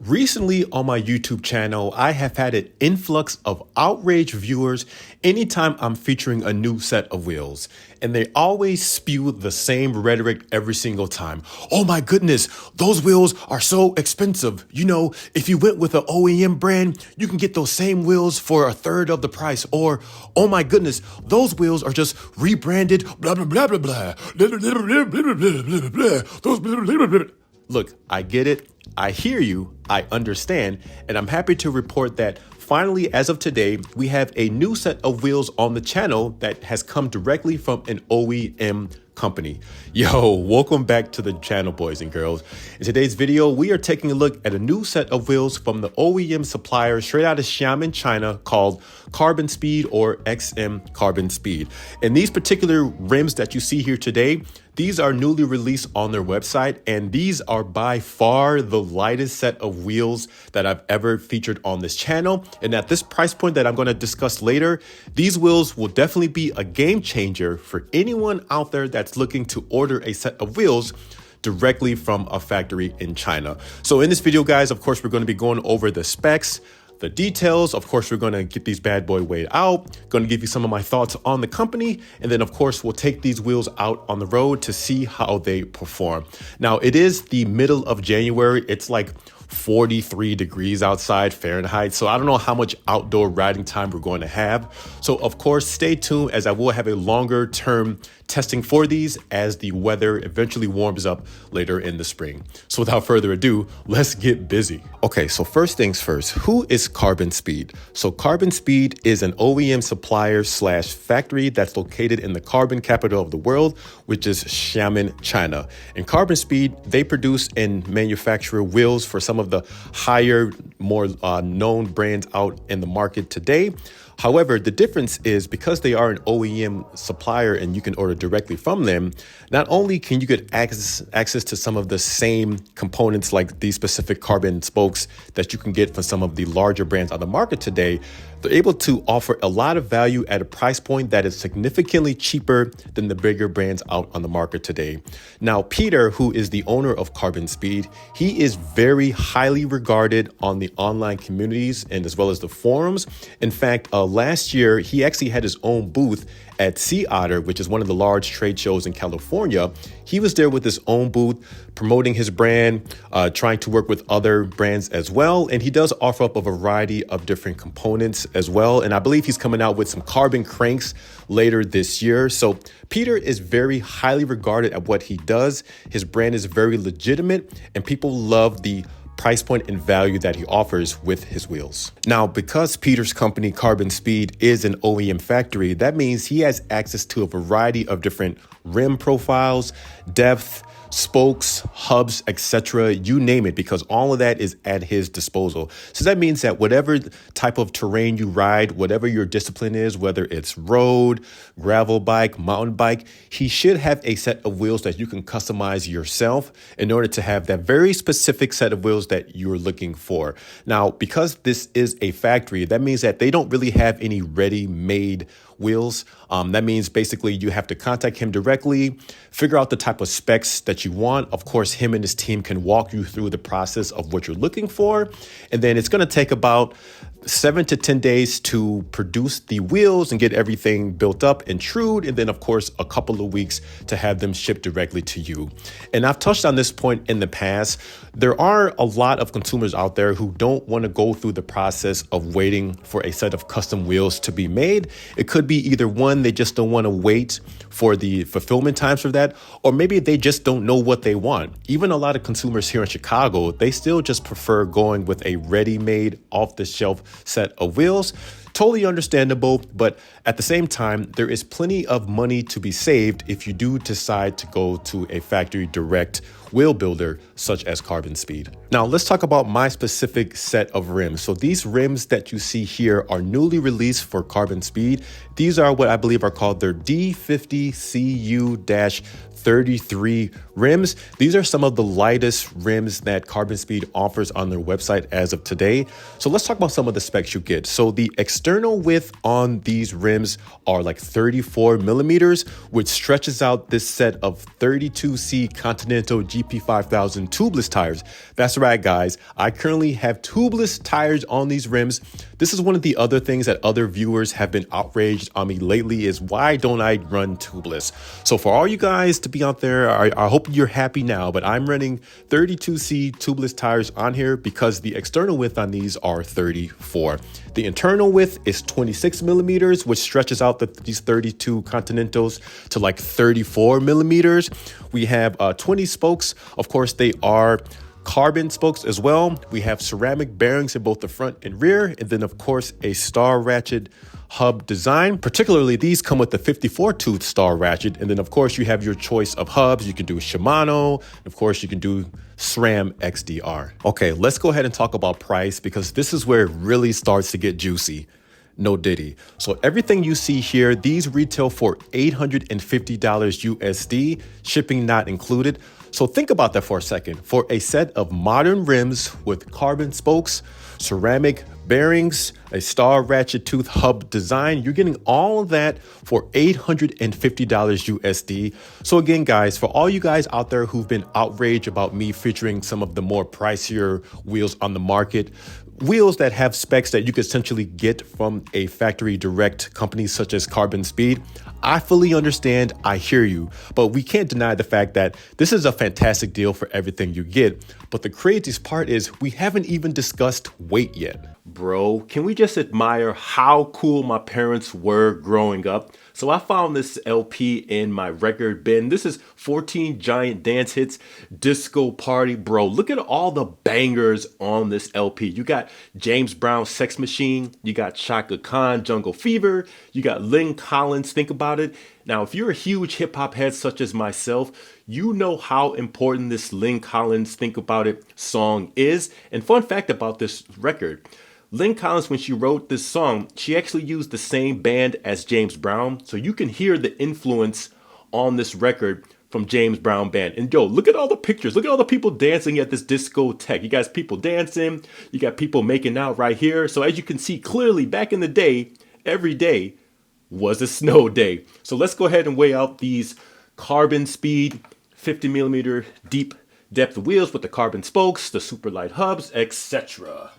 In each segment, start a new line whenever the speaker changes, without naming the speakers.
Recently on my YouTube channel, I have had an influx of outraged viewers anytime I'm featuring a new set of wheels. And they always spew the same rhetoric every single time. Oh my goodness, those wheels are so expensive. You know, if you went with an OEM brand, you can get those same wheels for a third of the price. Or, oh my goodness, those wheels are just rebranded, blah, blah, blah, blah, blah. Those blah, blah, blah, blah. Look, I get it. I hear you. I understand. And I'm happy to report that finally, as of today, we have a new set of wheels on the channel that has come directly from an OEM company. Yo, welcome back to the channel, boys and girls. In today's video, we are taking a look at a new set of wheels from the OEM supplier straight out of Xiamen, China, called Carbon Speed, or XM Carbon Speed. And these particular rims that you see here today, these are newly released on their website, and these are by far the lightest set of wheels that I've ever featured on this channel. And at this price point that I'm going to discuss later, these wheels will definitely be a game changer for anyone out there that's looking to order a set of wheels directly from a factory in China. So in this video, guys, of course, we're going to be going over the specs, the details. Of course, we're going to get these bad boy weighed out, going to give you some of my thoughts on the company. And then, of course, we'll take these wheels out on the road to see how they perform. Now, it is the middle of January. It's like 43 degrees outside Fahrenheit. So I don't know how much outdoor riding time we're going to have. So of course, stay tuned as I will have a longer term testing for these as the weather eventually warms up later in the spring. So without further ado, let's get busy. Okay, so first things first, who is Carbon Speed? So Carbon Speed is an OEM supplier slash factory that's located in the carbon capital of the world, which is Xiamen, China. And Carbon Speed, they produce and manufacture wheels for some of the higher, more known brands out in the market today. However, the difference is because they are an OEM supplier and you can order directly from them, not only can you get access to some of the same components like these specific carbon spokes that you can get from some of the larger brands on the market today, they're able to offer a lot of value at a price point that is significantly cheaper than the bigger brands out on the market today. Now, Peter, who is the owner of Carbon Speed, he is very highly regarded on the online communities and as well as the forums. In fact, last year, he actually had his own booth at Sea Otter, which is one of the large trade shows in California. He was there with his own booth, promoting his brand, trying to work with other brands as well. And he does offer up a variety of different components as well. And I believe he's coming out with some carbon cranks later this year. So Peter is very highly regarded at what he does. His brand is very legitimate and people love the price point and value that he offers with his wheels. Now, because Peter's company Carbon Speed is an OEM factory, that means he has access to a variety of different rim profiles, depth, spokes, hubs, etc., you name it, because all of that is at his disposal. So that means that whatever type of terrain you ride, whatever your discipline is, whether it's road, gravel bike, mountain bike, he should have a set of wheels that you can customize yourself in order to have that very specific set of wheels that you're looking for. Now, because this is a factory, that means that they don't really have any ready-made wheels. That means basically you have to contact him directly, figure out the type of specs that you want. Of course, him and his team can walk you through the process of what you're looking for. And then it's going to take about 7 to 10 days to produce the wheels and get everything built up and trued. And then, of course, a couple of weeks to have them shipped directly to you. And I've touched on this point in the past. There are a lot of consumers out there who don't want to go through the process of waiting for a set of custom wheels to be made. It could be either one, they just don't want to wait for the fulfillment times for that, or maybe they just don't know what they want. Even a lot of consumers here in Chicago, they still just prefer going with a ready-made, off-the-shelf set of wheels. Totally understandable, but at the same time, there is plenty of money to be saved if you do decide to go to a factory direct wheel builder such as Carbon Speed. Now, let's talk about my specific set of rims. So these rims that you see here are newly released for Carbon Speed. These are what I believe are called their D50CU-33 rims. These are some of the lightest rims that Carbon Speed offers on their website as of today. So let's talk about some of the specs you get. So the external width on these rims are like 34 millimeters, which stretches out this set of 32C Continental GP5000 tubeless tires. That's right, guys. I currently have tubeless tires on these rims. This is one of the other things that other viewers have been outraged on me lately is why don't I run tubeless? So for all you guys to be out there, I hope you're happy now, but I'm running 32C tubeless tires on here because the external width on these are 34. The internal width is 26 millimeters, which stretches out these 32 Continentals to like 34 millimeters. We have 20 spokes. Of course, they are carbon spokes as well. We have ceramic bearings in both the front and rear, and then of course a star ratchet hub design. Particularly, these come with the 54 tooth star ratchet, and then of course you have your choice of hubs. You can do Shimano, and of course you can do SRAM XDR. Okay, let's go ahead and talk about price because this is where it really starts to get juicy. No diddy. So everything you see here, these retail for $850 USD, shipping not included. So think about that for a second. For a set of modern rims with carbon spokes, ceramic bearings, a star ratchet tooth hub design, you're getting all of that for $850 USD. So again, guys, for all you guys out there who've been outraged about me featuring some of the more pricier wheels on the market, wheels that have specs that you could essentially get from a factory direct company such as Carbon Speed, I fully understand, I hear you, but we can't deny the fact that this is a fantastic deal for everything you get. But the craziest part is we haven't even discussed weight yet. Bro, can we just admire how cool my parents were growing up? So I found this LP in my record bin. This is 14 Giant Dance Hits Disco Party. Bro, look at all the bangers on this LP. You got James Brown, Sex Machine. You got Chaka Khan, Jungle Fever. You got Lynn Collins, Think About It. Now, if you're a huge hip hop head such as myself, you know how important this Lynn Collins, Think About It song is. And fun fact about this record, Lynn Collins, when she wrote this song, she actually used the same band as James Brown. So you can hear the influence on this record from James Brown band. And yo, look at all the pictures. Look at all the people dancing at this discotheque. You guys, people dancing. You got people making out right here. So as you can see clearly, back in the day, every day was a snow day. So let's go ahead and weigh out these Carbon Speed 50 millimeter deep depth wheels with the carbon spokes, the super light hubs, etc.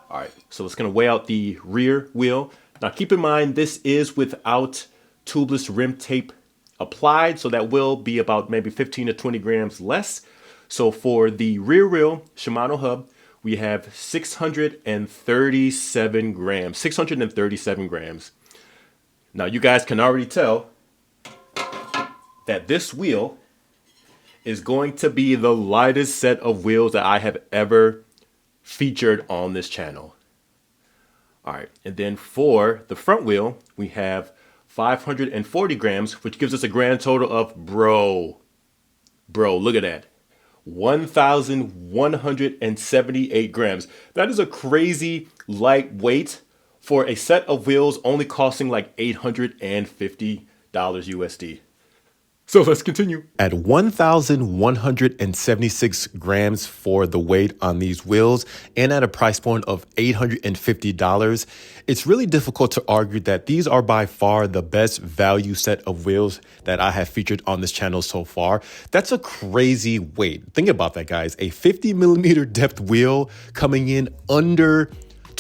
All right, so it's gonna weigh out the rear wheel. Now keep in mind, this is without tubeless rim tape applied, so that will be about maybe 15 to 20 grams less. So for the rear wheel Shimano hub, we have 637 grams, 637 grams. Now you guys can already tell that this wheel is going to be the lightest set of wheels that I have ever featured on this channel. All right, and then for the front wheel, we have 540 grams, which gives us a grand total of, bro, look at that, 1,178 grams. That is a crazy lightweight for a set of wheels only costing like $850 USD. So let's continue. At 1,176 grams for the weight on these wheels and at a price point of $850, it's really difficult to argue that these are by far the best value set of wheels that I have featured on this channel so far. That's a crazy weight. Think about that, guys. A 50 millimeter depth wheel coming in under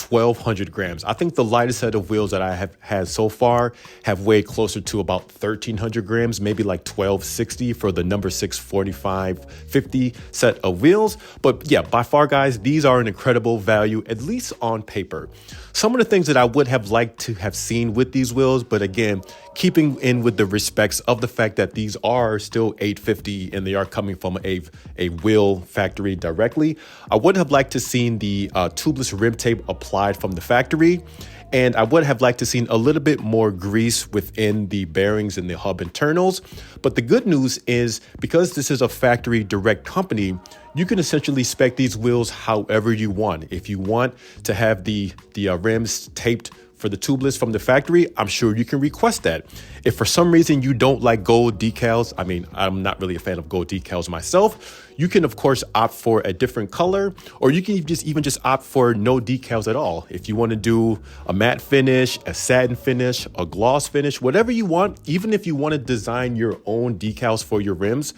1,200 grams. I think the lightest set of wheels that I have had so far have weighed closer to about 1,300 grams, maybe like 1,260 for the number 645/50 set of wheels. But yeah, by far, guys, these are an incredible value, at least on paper. Some of the things that I would have liked to have seen with these wheels, but again, keeping in with the respects of the fact that these are still $850 and they are coming from a wheel factory directly, I would have liked to seen the tubeless rim tape applied from the factory. And I would have liked to seen a little bit more grease within the bearings and the hub internals. But the good news is, because this is a factory direct company, you can essentially spec these wheels however you want. If you want to have the rims taped for the tubeless from the factory, I'm sure you can request that. If for some reason you don't like gold decals, I mean, I'm not really a fan of gold decals myself, you can of course opt for a different color, or you can just opt for no decals at all. If you want to do a matte finish, a satin finish, a gloss finish, whatever you want, even if you want to design your own decals for your rims,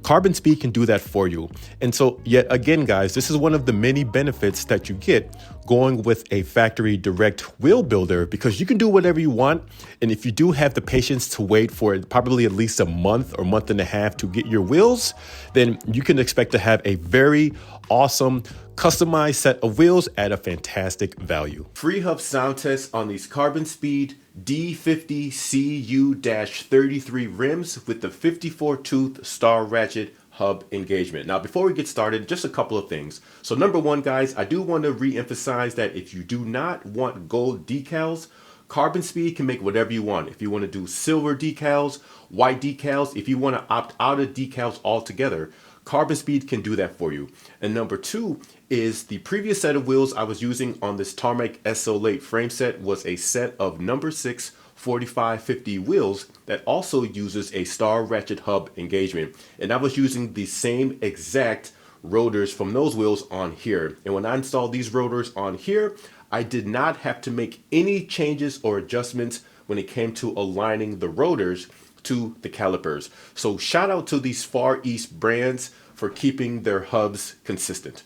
Carbon Speed can do that for you. And so yet again, guys, this is one of the many benefits that you get going with a factory direct wheel builder, because you can do whatever you want. And if you do have the patience to wait for probably at least a month or month and a half to get your wheels, then you can expect to have a very awesome customized set of wheels at a fantastic value. Freehub sound test on these Carbon Speed D50 CU-33 rims with the 54 tooth star ratchet hub engagement. Now, before we get started, just a couple of things. So number one, guys, I do want to re-emphasize that if you do not want gold decals, Carbon Speed can make whatever you want. If you want to do silver decals, white decals, if you want to opt out of decals altogether, Carbon Speed can do that for you. And number two is the previous set of wheels I was using on this Tarmac SO8 frame set was a set of number 6 4550 wheels that also uses a star ratchet hub engagement. And I was using the same exact rotors from those wheels on here. And when I installed these rotors on here, I did not have to make any changes or adjustments when it came to aligning the rotors to the calipers. So shout out to these Far East brands for keeping their hubs consistent.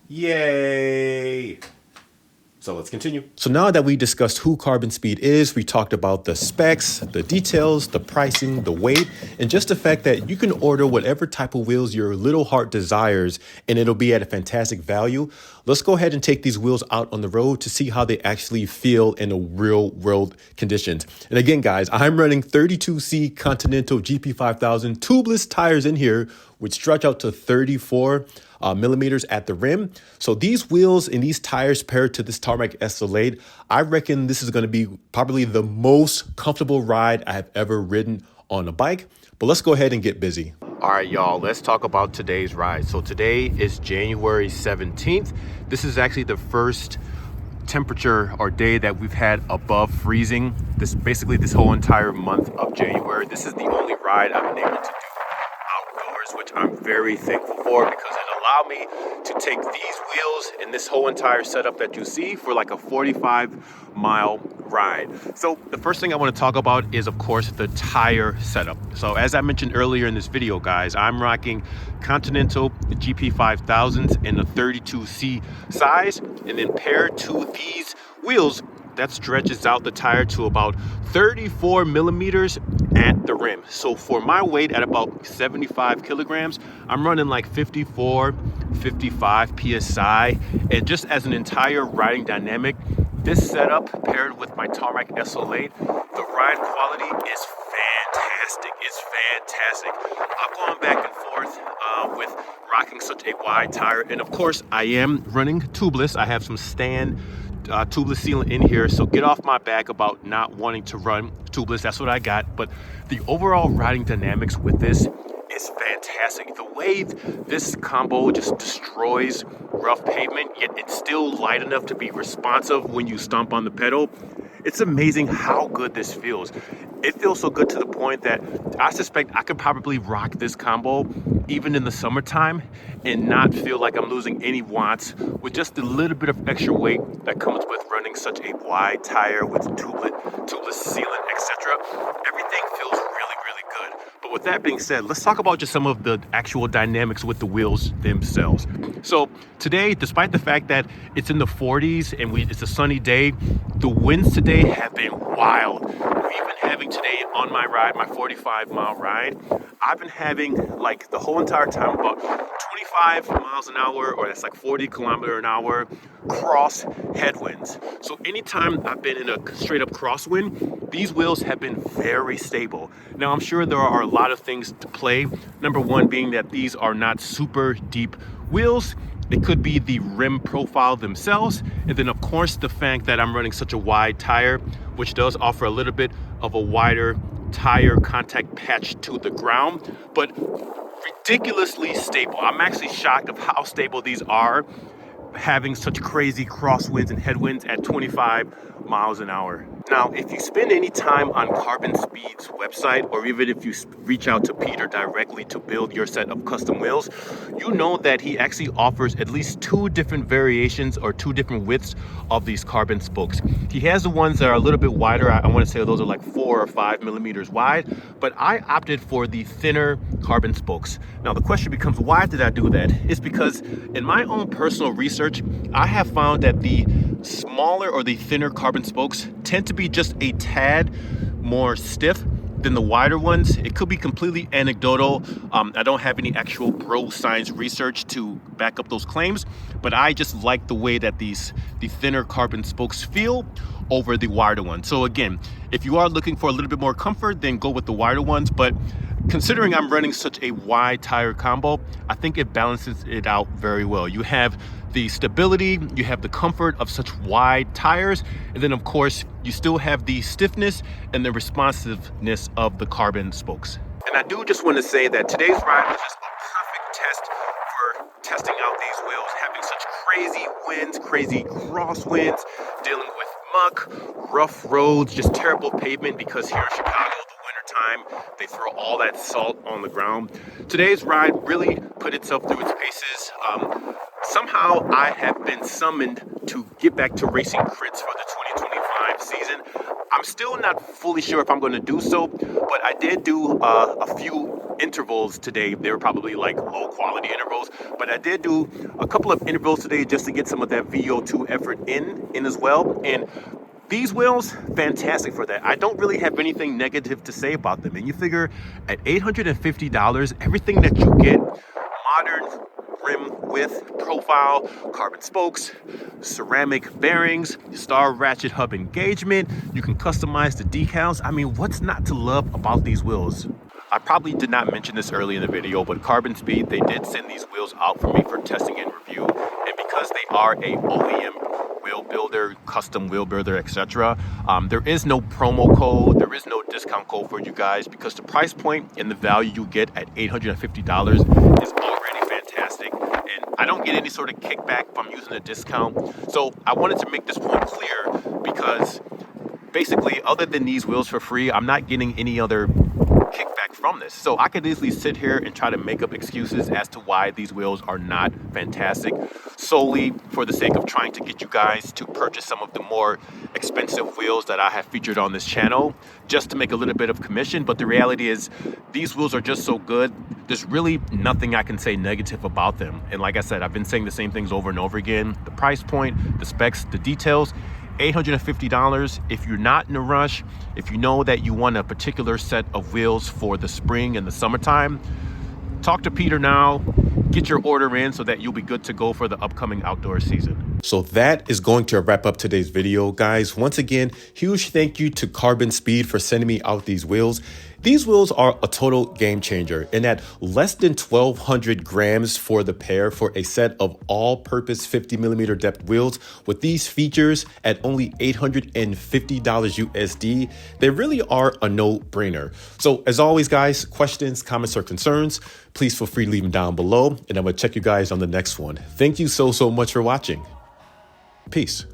Yay! So let's continue. So now that we discussed who Carbon Speed is, we talked about the specs, the details, the pricing, the weight, and just the fact that you can order whatever type of wheels your little heart desires and it'll be at a fantastic value. Let's go ahead and take these wheels out on the road to see how they actually feel in a real world conditions. And again, guys, I'm running 32C Continental GP5000 tubeless tires in here, which stretch out to 34 millimeters at the rim. So these wheels and these tires paired to this Tarmac SO8, I reckon this is going to be probably the most comfortable ride I have ever ridden on a bike. But let's go ahead and get busy. All right, y'all, let's talk about today's ride. So today is January 17th. This is actually the first temperature or day that we've had above freezing. This whole entire month of January. This is the only ride I've been able to do outdoors, which I'm very thankful for, because it allowed me to take these wheels and this whole entire setup that you see for like a 45-mile ride. So the first thing I want to talk about is, of course, the tire setup. So as I mentioned earlier in this video, guys, I'm rocking Continental GP5000s in the 32C size, and then paired to these wheels, that stretches out the tire to about 34 millimeters at the rim. So for my weight at about 75 kilograms, I'm running like 54, 55 PSI. And just as an entire riding dynamic, this setup paired with my Tarmac SO8, the ride quality is fantastic. It's fantastic. I'm going back and forth with rocking such a wide tire. And of course, I am running tubeless. I have some stand tubeless sealant in here, so get off my back about not wanting to run tubeless. That's what I got. But the overall riding dynamics with this is fantastic. The way this combo just destroys rough pavement, yet it's still light enough to be responsive when you stomp on the pedal. It's amazing how good this feels. It feels so good to the point that I suspect I could probably rock this combo even in the summertime and not feel like I'm losing any watts with just a little bit of extra weight that comes with running such a wide tire with tubeless sealant, etc. Everything feels really, really good. But with that being said, let's talk about just some of the actual dynamics with the wheels themselves. So today, despite the fact that it's in the 40s and it's a sunny day, the winds today have been wild. We've been having today on my ride, my 45-mile ride, I've been having like the whole entire time about 25 miles an hour, or that's like 40 kilometers an hour cross headwinds. So anytime I've been in a straight up crosswind, these wheels have been very stable. Now I'm sure there are a lot of things to play. Number one being that these are not super deep wheels, It could be the rim profile themselves, and then of course the fact that I'm running such a wide tire, which does offer a little bit of a wider tire contact patch to the ground, but ridiculously stable. I'm actually shocked of how stable these are, having such crazy crosswinds and headwinds at 25 miles an hour. Now, if you spend any time on Carbon Speed's website, or even if you reach out to Peter directly to build your set of custom wheels, you know that he actually offers at least 2 different variations or 2 different widths of these carbon spokes. He has the ones that are a little bit wider. I want to say those are like 4 or 5 millimeters wide, but I opted for the thinner carbon spokes. Now, the question becomes, why did I do that? It's because in my own personal research, I have found that the smaller or the thinner carbon spokes tend to be just a tad more stiff than the wider ones. It could be completely anecdotal. I don't have any actual pro science research to back up those claims, but I just like the way that the thinner carbon spokes feel over the wider ones. So again, if you are looking for a little bit more comfort, then go with the wider ones. But considering I'm running such a wide tire combo, I think it balances it out very well. You have the stability, you have the comfort of such wide tires, and then of course you still have the stiffness and the responsiveness of the carbon spokes. And I do just want to say that today's ride was just a perfect test for testing out these wheels, having such crazy winds, crazy crosswinds, dealing with muck, rough roads, just terrible pavement, because here in Chicago, time they throw all that salt on the ground. Today's ride really put itself through its paces. Somehow I have been summoned to get back to racing crits for the 2025 season. I'm still not fully sure if I'm going to do so, but I did do a few intervals today. They were probably like low quality intervals, but I did do a couple of intervals today just to get some of that VO2 effort in as well. And these wheels, fantastic for that. I don't really have anything negative to say about them. And you figure at $850, everything that you get, modern rim width, profile, carbon spokes, ceramic bearings, star ratchet hub engagement, you can customize the decals. I mean, what's not to love about these wheels? I probably did not mention this early in the video, but Carbon Speed, they did send these wheels out for me for testing and review. And because they are a OEM wheel builder, custom wheel builder, etc. There is no promo code, there is no discount code for you guys, because the price point and the value you get at $850 is already fantastic. And I don't get any sort of kickback from using a discount. So I wanted to make this point clear, because basically, other than these wheels for free, I'm not getting any other kickback from this. So I could easily sit here and try to make up excuses as to why these wheels are not fantastic, solely for the sake of trying to get you guys to purchase some of the more expensive wheels that I have featured on this channel, just to make a little bit of commission. But the reality is, these wheels are just so good, there's really nothing I can say negative about them. And like I said, I've been saying the same things over and over again. The price point, the specs, the details, $850. If you're not in a rush, if you know that you want a particular set of wheels for the spring and the summertime, talk to Peter now, get your order in so that you'll be good to go for the upcoming outdoor season. So that is going to wrap up today's video, guys. Once again, huge thank you to Carbon Speed for sending me out these wheels. These wheels are a total game changer, and at less than 1,200 grams for the pair for a set of all-purpose 50mm depth wheels with these features at only $850 USD, they really are a no-brainer. So as always, guys, questions, comments, or concerns, please feel free to leave them down below, and I'm going to check you guys on the next one. Thank you so much for watching. Peace.